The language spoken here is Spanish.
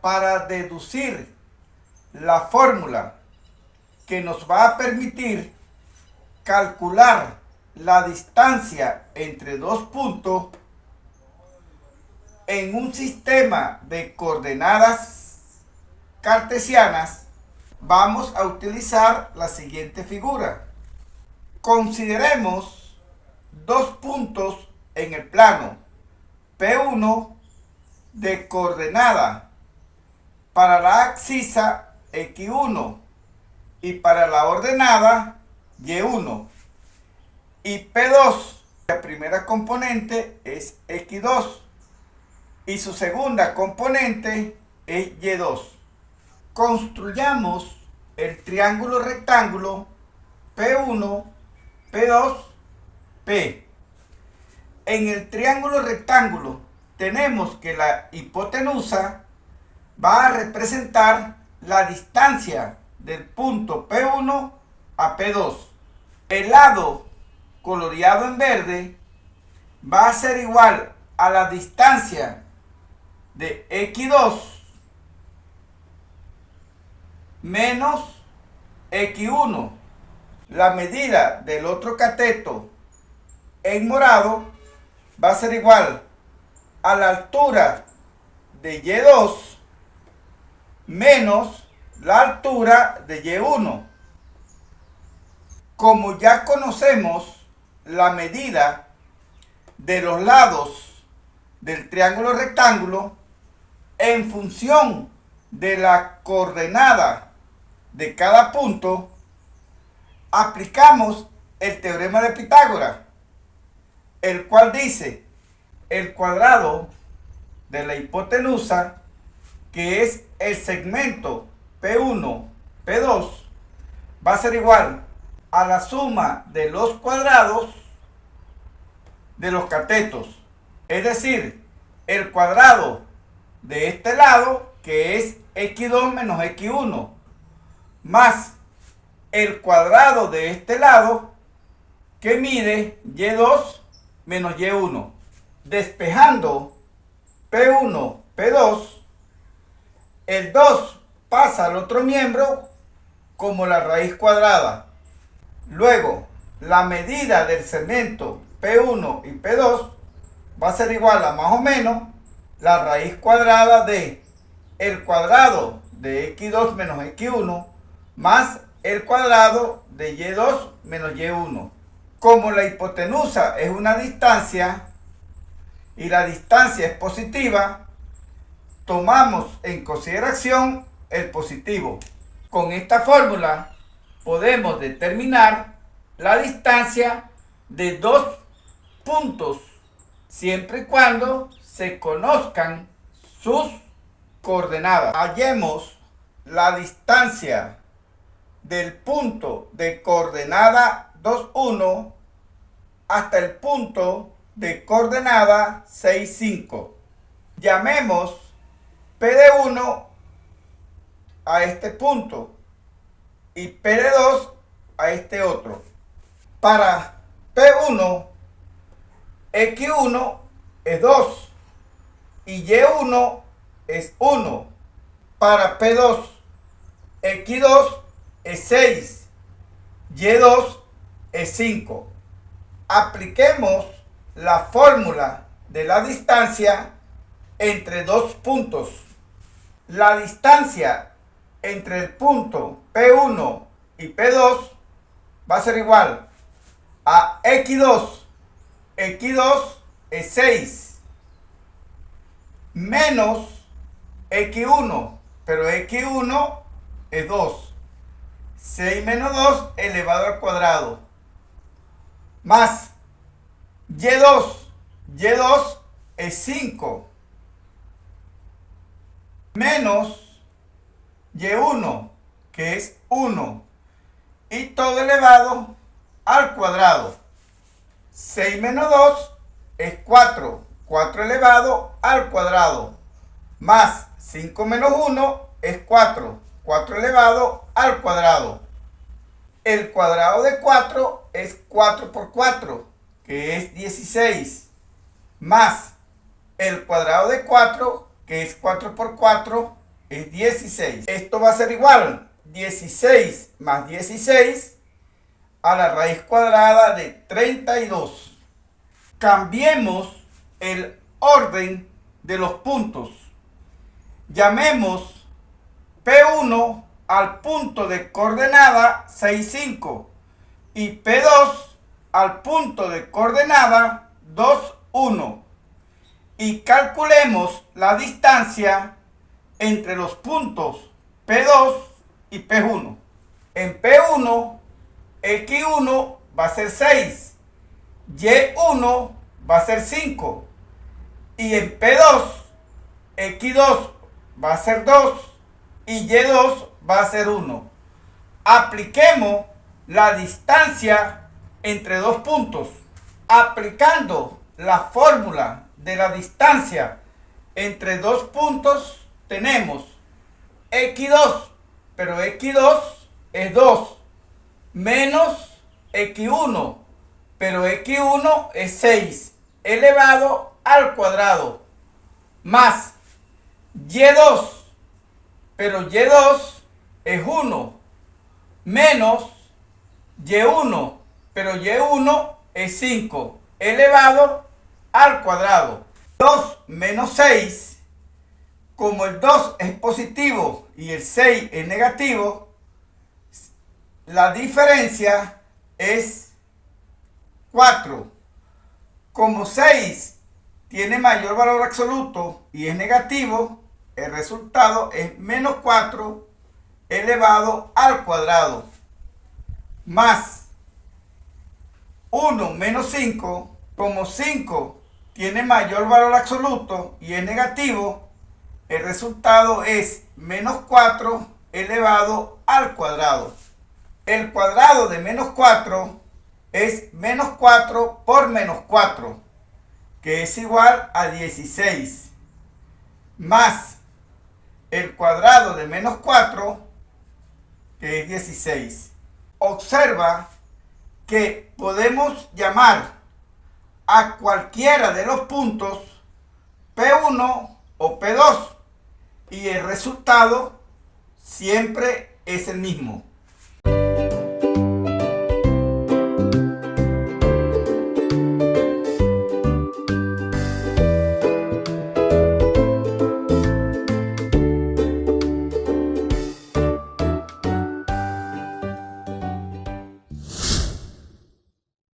para deducir la fórmula que nos va a permitir calcular la distancia entre dos puntos en un sistema de coordenadas cartesianas, vamos a utilizar la siguiente figura. Consideremos dos puntos en el plano P1 de coordenada para la abscisa X1 y para la ordenada Y1, y P2, la primera componente es X2 y su segunda componente es Y2. Construyamos el triángulo rectángulo P1, P2, P. En el triángulo rectángulo tenemos que la hipotenusa va a representar la distancia del punto P1 a P2. El lado coloreado en verde va a ser igual a la distancia de X2 menos X1. La medida del otro cateto en morado va a ser igual a la altura de Y2 menos la altura de Y1. Como ya conocemos la medida de los lados del triángulo rectángulo, en función de la coordenada de cada punto, aplicamos el teorema de Pitágoras, el cual dice el cuadrado de la hipotenusa, que es el segmento P1, P2, va a ser igual a la suma de los cuadrados de los catetos. Es decir, el cuadrado de este lado, que es X2 menos X1, más el cuadrado de este lado, que mide Y2 menos Y1. Despejando P1, P2, el 2 pasa al otro miembro como la raíz cuadrada. Luego, la medida del segmento P1 y P2 va a ser igual a más o menos la raíz cuadrada de el cuadrado de X2 menos X1 más el cuadrado de Y2 menos Y1. Como la hipotenusa es una distancia y la distancia es positiva, tomamos en consideración el positivo. Con esta fórmula podemos determinar la distancia de dos puntos siempre y cuando se conozcan sus coordenadas. Hallemos la distancia del punto de coordenada 2, 1 hasta el punto de coordenada 6, 5. Llamemos P de 1 a este punto y P de 2 a este otro. Para P1, X1 es 2 y Y1 es 1. Para P2, X2 es 6, Y2 es 5. Apliquemos la fórmula de la distancia entre dos puntos. La distancia entre el punto P1 y P2 va a ser igual a X2. X2 es 6 menos X1, pero X1 es 2. 6 menos 2 elevado al cuadrado, más Y2. Y2 es 5 menos Y1, que es 1, y todo elevado al cuadrado. 6 menos 2 es 4, 4 elevado al cuadrado, más 5 menos 1 es 4, 4 elevado al cuadrado. El cuadrado de 4 es 4 por 4, que es 16, más el cuadrado de 4, que es 4 por 4, es 16. Esto va a ser igual 16 más 16 a la raíz cuadrada de 32. Cambiemos el orden de los puntos. Llamemos P1 al punto de coordenada 6, 5 y P2 al punto de coordenada 2, 1 y calculemos la distancia entre los puntos P2 y P1. En P1, X1 va a ser 6, Y1 va a ser 5 y en P2, X2 va a ser 2 y Y2 va a ser 1. Apliquemos la distancia entre dos puntos. Aplicando la fórmula de la distancia entre dos puntos, tenemos X2, pero X2 es 2, menos X1, pero X1 es 6, elevado al cuadrado, más Y2, pero Y2 es 1, menos Y1, pero Y1 es 5, elevado al cuadrado. 2 menos 6, como el 2 es positivo y el 6 es negativo, la diferencia es 4. Como 6 tiene mayor valor absoluto y es negativo, el resultado es menos 4 elevado al cuadrado, más 1 menos 5, como 5 tiene mayor valor absoluto y es negativo, el resultado es menos 4 elevado al cuadrado. El cuadrado de menos 4 es menos 4 por menos 4, que es igual a 16, más el cuadrado de menos 4, que es 16. Observa que podemos llamar a cualquiera de los puntos P1 o P2 y el resultado siempre es el mismo.